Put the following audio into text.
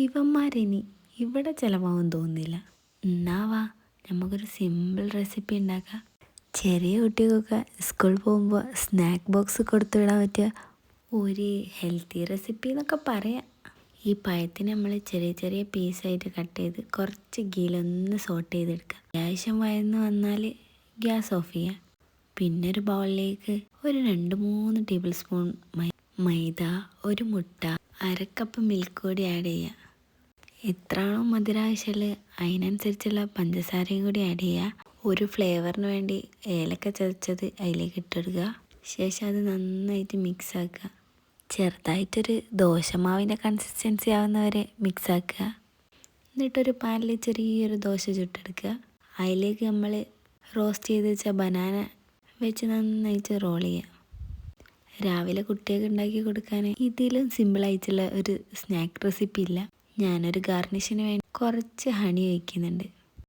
ഇവന്മാരിനി ഇവിടെ ചിലവാകും തോന്നുന്നില്ല. എന്നാവാ നമുക്കൊരു സിമ്പിൾ റെസിപ്പി ഉണ്ടാക്കാം. ചെറിയ കുട്ടികൾക്കൊക്കെ സ്കൂളിൽ പോകുമ്പോൾ സ്നാക്ക് ബോക്സ് കൊടുത്തു വിടാൻ പറ്റിയ ഒരു ഹെൽത്തി റെസിപ്പി എന്നൊക്കെ പറയാം. ഈ പഴത്തിന് നമ്മൾ ചെറിയ ചെറിയ പീസായിട്ട് കട്ട് ചെയ്ത് കുറച്ച് ഗീലൊന്ന് സോട്ട് ചെയ്തെടുക്കുക. അത്യാവശ്യം വഴന്ന് വന്നാൽ ഗ്യാസ് ഓഫ് ചെയ്യുക. പിന്നെ ഒരു ബൗളിലേക്ക് ഒരു 2-3 ടേബിൾ സ്പൂൺ മൈദ, ഒരു മുട്ട, അരക്കപ്പ് മിൽക്ക് കൂടി ആഡ് ചെയ്യുക. എത്രയാണോ മധുരം ആവശ്യമുള്ളത് അതിനനുസരിച്ചുള്ള പഞ്ചസാരയും കൂടി ആഡ് ചെയ്യുക. ഒരു ഫ്ലേവറിന് വേണ്ടി ഏലക്ക ചതച്ചത് അതിലേക്ക് ഇട്ടെടുക്കുക. ശേഷം അത് നന്നായിട്ട് മിക്സ് ആക്കുക. ചെറുതായിട്ടൊരു ദോശമാവിൻ്റെ കൺസിസ്റ്റൻസി ആവുന്നവരെ മിക്സ് ആക്കുക. എന്നിട്ടൊരു പാനിൽ ചെറിയൊരു ദോശ ചുട്ടെടുക്കുക. അതിലേക്ക് നമ്മൾ റോസ്റ്റ് ചെയ്ത് വെച്ച ബനാന വെച്ച് നന്നായിട്ട് റോൾ ചെയ്യുക. രാവിലെ കുട്ടികൾക്ക് ഉണ്ടാക്കി കൊടുക്കാൻ ഇതിലും സിമ്പിളായിട്ടുള്ള ഒരു സ്നാക്ക് റെസിപ്പി ഇല്ല. ഞാനൊരു ഗാർണിഷിന് വേണ്ടി കുറച്ച് ഹണി ഒഴിക്കുന്നുണ്ട്.